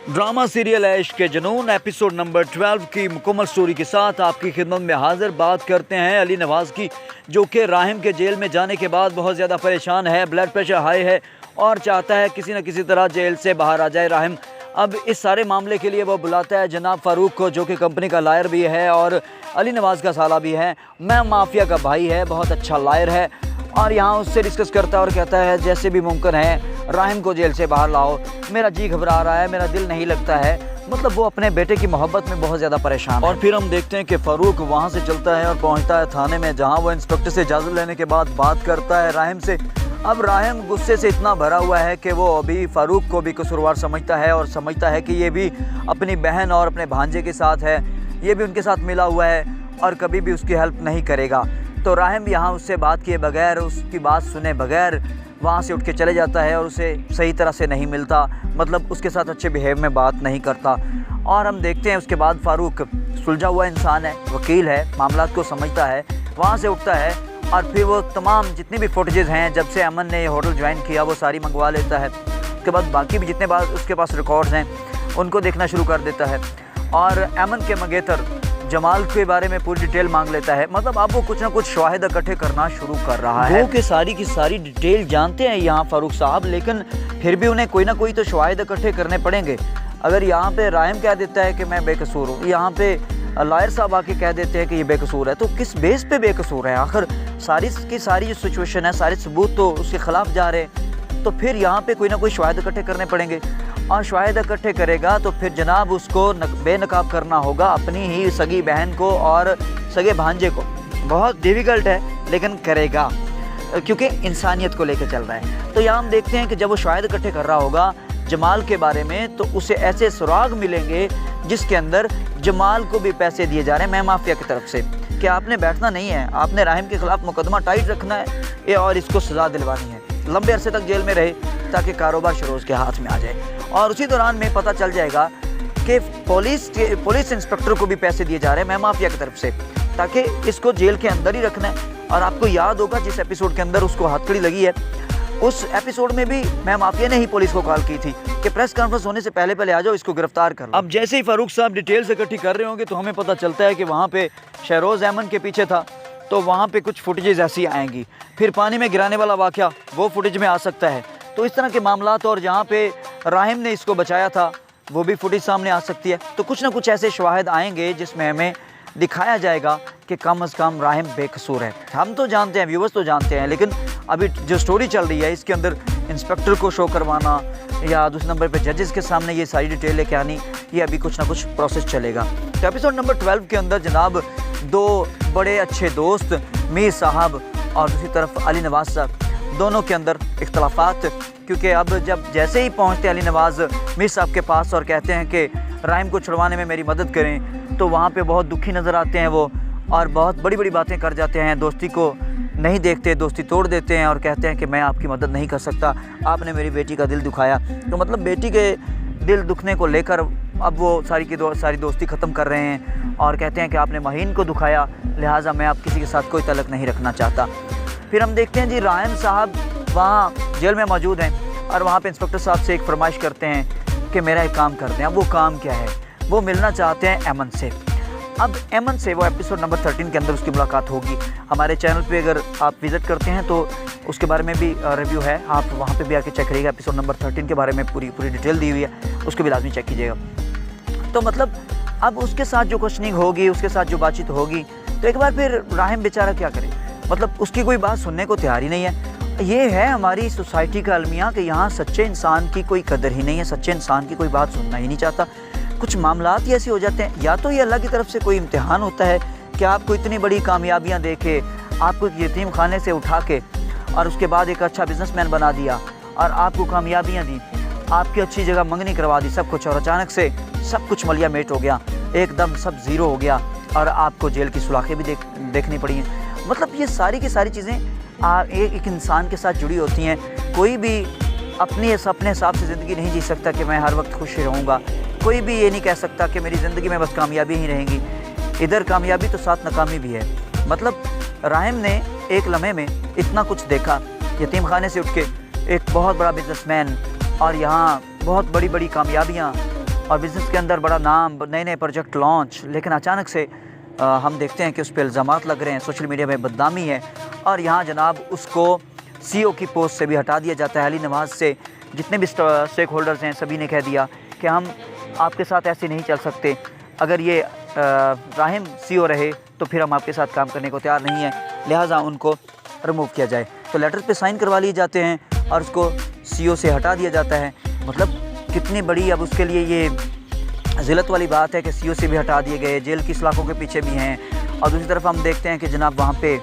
Drama serial है इश्क के जुनून एपिसोड नंबर 12 की मुकम्मल स्टोरी के साथ आपकी खिदमत में हाजिर। बात करते हैं अली नवाज़ की, जो कि राहिम के जेल में जाने के बाद बहुत ज़्यादा परेशान है, ब्लड प्रेशर हाई है और चाहता है किसी न किसी तरह जेल से बाहर आ जाए राहिम। अब इस सारे मामले के लिए वो बुलाता है जनाब फ़ारूक को, जो कि कंपनी का लायर भी है और अली नवाज़ का साला भी है, मैं माफिया का भाई है, बहुत अच्छा लायर है। और यहाँ उससे डिस्कस करता है और कहता है जैसे भी मुमकिन है राहिम को जेल से बाहर लाओ, मेरा जी घबरा रहा है, मेरा दिल नहीं लगता है। मतलब वो अपने बेटे की मोहब्बत में बहुत ज़्यादा परेशान है। और फिर हम देखते हैं कि फ़ारूक वहाँ से चलता है और पहुँचता है थाने में, जहाँ वो इंस्पेक्टर से इजाज़त लेने के बाद बात करता है राहिम से। अब राहिम गुस्से से इतना भरा हुआ है कि वो अभी फ़ारूक को भी कसूरवार समझता है और समझता है कि ये भी अपनी बहन और अपने भांजे के साथ है, ये भी उनके साथ मिला हुआ है और कभी भी उसकी हेल्प नहीं करेगा। तो राहिम यहाँ उससे बात किए बगैर, उसकी बात सुने बगैर वहाँ से उठ के चले जाता है और उसे सही तरह से नहीं मिलता, मतलब उसके साथ अच्छे बिहेव में बात नहीं करता। और हम देखते हैं उसके बाद फ़ारूक सुलझा हुआ इंसान है, वकील है, मामलात को समझता है, वहाँ से उठता है और फिर वो तमाम जितनी भी फुटेजेस हैं जब से अमन ने ये होटल ज्वाइन किया वो सारी मंगवा लेता है। उसके बाद बाकी भी जितने बार उसके पास रिकॉर्ड्स हैं उनको देखना शुरू कर देता है और अमन के मंगेतर जमाल के बारे में पूरी डिटेल मांग लेता है। मतलब अब वो कुछ ना कुछ शवाहिद इकट्ठे करना शुरू कर रहा है। वो कि सारी की सारी डिटेल जानते हैं यहाँ फ़ारूक साहब, लेकिन फिर भी उन्हें कोई ना कोई तो शवाहिद इकट्ठे करने पड़ेंगे। अगर यहाँ पे राहिम कह देता है कि मैं बेकसूर हूँ, यहाँ पे लायर साहब आके कह देते हैं कि ये बेकसूर है, तो किस बेस पे बेकसूर है? आखिर सारी की सारी जो सिचुएशन है, सारे सबूत तो उसके ख़िलाफ़ जा रहे हैं, तो फिर यहाँ पे कोई ना कोई शवाहिद इकट्ठे करने पड़ेंगे। और शवाहिद इकट्ठे करेगा तो फिर जनाब उसको बेनकाब करना होगा अपनी ही सगी बहन को और सगे भांजे को। बहुत डिफ़िकल्ट है लेकिन करेगा, क्योंकि इंसानियत को लेकर चल रहा है। तो यहाँ हम देखते हैं कि जब वो शवाहिद इकट्ठे कर रहा होगा जमाल के बारे में, तो उसे ऐसे सुराग मिलेंगे जिसके अंदर जमाल को भी पैसे दिए जा रहे हैं मैं माफिया की तरफ से कि आपने बैठना नहीं है, आपने राहिम के ख़िलाफ़ मुकदमा टाइट रखना है और इसको सज़ा दिलवानी है, लंबे अरसे तक जेल में रहे ताकि कारोबार शरोज के हाथ में आ जाए। और उसी दौरान में पता चल जाएगा कि पुलिस इंस्पेक्टर को भी पैसे दिए जा रहे हैं मैं माफिया की तरफ से, ताकि इसको जेल के अंदर ही रखना है। और आपको याद होगा जिस एपिसोड के अंदर उसको हथकड़ी लगी है, उस एपिसोड में भी मैं माफिया ने ही पुलिस को कॉल की थी कि प्रेस कॉन्फ्रेंस होने से पहले पहले आ जाओ, इसको गिरफ्तार कर लो। अब जैसे ही फ़ारूक साहब डिटेल्स इकट्ठी कर रहे होंगे तो हमें पता चलता है कि वहाँ पे शहरोज़ अहमद के पीछे था, तो वहाँ पे कुछ फुटेजेस ऐसी आएंगी। फिर पानी में गिराने वाला वाक़या वो फुटेज में आ सकता है। तो इस तरह के मामलात, और जहाँ पे राहिम ने इसको बचाया था वो भी फुटेज सामने आ सकती है। तो कुछ ना कुछ ऐसे शवाहिद आएंगे जिसमें हमें दिखाया जाएगा कि कम से कम राहिम बेकसूर है। हम तो जानते हैं, व्यूवर्स तो जानते हैं, लेकिन अभी जो स्टोरी चल रही है इसके अंदर इंस्पेक्टर को शो करवाना या दूसरे नंबर पे जजेस के सामने ये सारी डिटेल लेके आनी, ये अभी कुछ ना कुछ प्रोसेस चलेगा। तो एपिसोड नंबर 12 के अंदर जनाब दो बड़े अच्छे दोस्त मीर साहब और दूसरी तरफ अली नवाज़ साहब, दोनों के अंदर इख्तलाफात, क्योंकि अब जब जैसे ही पहुंचते अली नवाज़ मीर साहब के पास और कहते हैं कि राहिम को छुड़वाने में मेरी मदद करें, तो वहाँ पे बहुत दुखी नज़र आते हैं वो और बहुत बड़ी बड़ी बातें कर जाते हैं, दोस्ती को नहीं देखते, दोस्ती तोड़ देते हैं और कहते हैं कि मैं आपकी मदद नहीं कर सकता, आपने मेरी बेटी का दिल दुखाया। तो मतलब बेटी के दिल दुखने को लेकर अब वो सारी दोस्ती ख़त्म कर रहे हैं और कहते हैं कि आपने महीन को दुखाया, लिहाजा मैं आप किसी के साथ कोई तलक नहीं रखना चाहता। फिर हम देखते हैं जी राहिम साहब वहाँ जेल में मौजूद हैं और वहाँ पे इंस्पेक्टर साहब से एक फरमाइश करते हैं कि मेरा एक काम कर दें। अब वो काम क्या है? वो मिलना चाहते हैं अमन से। अब अमन से वो एपिसोड नंबर 13 के अंदर उसकी मुलाकात होगी। हमारे चैनल पे अगर आप विज़िट करते हैं तो उसके बारे में भी रिव्यू है, आप वहाँ पे भी आके चेक करिएगा। एपिसोड नंबर 13 के बारे में पूरी डिटेल दी हुई है, उसको भी लाजमी चेक कीजिएगा। तो मतलब अब उसके साथ जो क्वेश्चनिंग होगी, उसके साथ जो बातचीत होगी, तो एक बार फिर राहिम बेचारा क्या करे, मतलब उसकी कोई बात सुनने को तैयार ही नहीं है। ये है हमारी सोसाइटी का अलमिया कि यहाँ सच्चे इंसान की कोई कदर ही नहीं है, सच्चे इंसान की कोई बात सुनना ही नहीं चाहता। कुछ मामलात ही ऐसे हो जाते हैं, या तो ये अल्लाह की तरफ से कोई इम्तिहान होता है कि आपको इतनी बड़ी कामयाबियाँ दे के, आपको यतीम खाने से उठा के और उसके बाद एक अच्छा बिजनेसमैन बना दिया और आपको कामयाबियाँ दी, आपकी अच्छी जगह मंगनी करवा दी सब कुछ, और अचानक से सब कुछ मलिया मेट हो गया, एकदम सब ज़ीरो हो गया और आपको जेल की सुलाखें भी देखनी पड़ी हैं। मतलब ये सारी की सारी चीज़ें एक इंसान के साथ जुड़ी होती हैं। कोई भी अपने हिसाब से ज़िंदगी नहीं जी सकता कि मैं हर वक्त खुश रहूँगा। कोई भी ये नहीं कह सकता कि मेरी ज़िंदगी में बस कामयाबी ही रहेंगी। इधर कामयाबी तो साथ नाकामी भी है। मतलब राहिम ने एक लम्हे में इतना कुछ देखा, यतीम खाने से उठ के एक बहुत बड़ा बिजनेसमैन, और यहाँ बहुत बड़ी बड़ी कामयाबियाँ और बिज़नेस के अंदर बड़ा नाम, नए नए प्रोजेक्ट लॉन्च, लेकिन अचानक से हम देखते हैं कि उस पर इल्ज़ामात लग रहे हैं, सोशल मीडिया में बदनामी है और यहाँ जनाब उसको CEO की पोस्ट से भी हटा दिया जाता है। अली नवाज़ से जितने भी स्टेक होल्डर्स हैं सभी ने कह दिया कि हम आपके साथ ऐसे नहीं चल सकते, अगर ये राहिम CEO रहे तो फिर हम आपके साथ काम करने को तैयार नहीं हैं, लिहाजा उनको रिमूव किया जाए। तो लेटर पे साइन करवा लिए जाते हैं और उसको CEO से हटा दिया जाता है। मतलब कितनी बड़ी अब उसके लिए ये ज़िलत वाली बात है कि CEO से भी हटा दिए गए, जेल की सलाखों के पीछे भी हैं और दूसरी तरफ हम देखते हैं कि जनाब वहाँ पे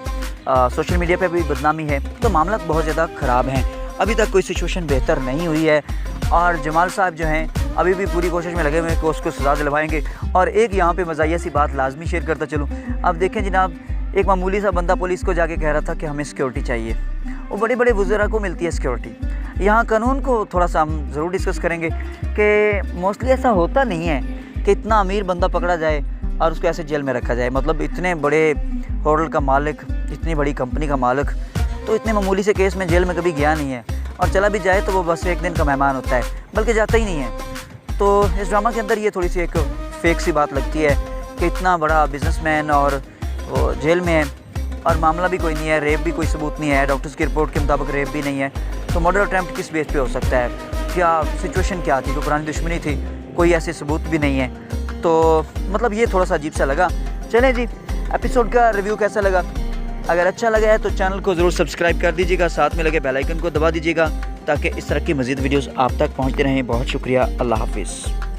सोशल मीडिया पे भी बदनामी है। तो मामला बहुत ज़्यादा ख़राब हैं, अभी तक कोई सिचुएशन बेहतर नहीं हुई है और जमाल साहब जो हैं अभी भी पूरी कोशिश में लगे हुए हैं कि उसको सज़ा दिलवाएंगे। और एक यहाँ पे मज़ाहिया सी बात लाजमी शेयर करता चलूँ। अब देखें जनाब, एक मामूली सा बंदा पुलिस को जाके कह रहा था कि हमें सिक्योरिटी चाहिए, वो बड़े बड़े वज़रा को मिलती है सिक्योरिटी। यहाँ कानून को थोड़ा सा हम ज़रूर डिस्कस करेंगे कि मोस्टली ऐसा होता नहीं है कि इतना अमीर बंदा पकड़ा जाए और उसको ऐसे जेल में रखा जाए। मतलब इतने बड़े होटल का मालिक, इतनी बड़ी कंपनी का मालिक तो इतने मामूली से केस में जेल में कभी गया नहीं है, और चला भी जाए तो वो बस एक दिन का मेहमान होता है, बल्कि जाता ही नहीं है। तो इस ड्रामा के अंदर ये थोड़ी सी एक फेक सी बात लगती है कि इतना बड़ा बिजनेसमैन और वो जेल में है और मामला भी कोई नहीं है, रेप भी कोई सबूत नहीं है, डॉक्टर्स की रिपोर्ट के मुताबिक रेप भी नहीं है। तो मर्डर अटैम्प्ट किस बेस पे हो सकता है, क्या सिचुएशन क्या थी, कोई पुरानी दुश्मनी थी, कोई ऐसे सबूत भी नहीं है। तो मतलब ये थोड़ा सा अजीब सा लगा। चलें जी, एपिसोड का रिव्यू कैसा लगा? अगर अच्छा लगा है तो चैनल को ज़रूर सब्सक्राइब कर दीजिएगा, साथ में लगे बेल आइकन को दबा दीजिएगा ताकि इस तरह की मज़ीद वीडियोस आप तक पहुंचते रहें। बहुत शुक्रिया, अल्लाह हाफिज़।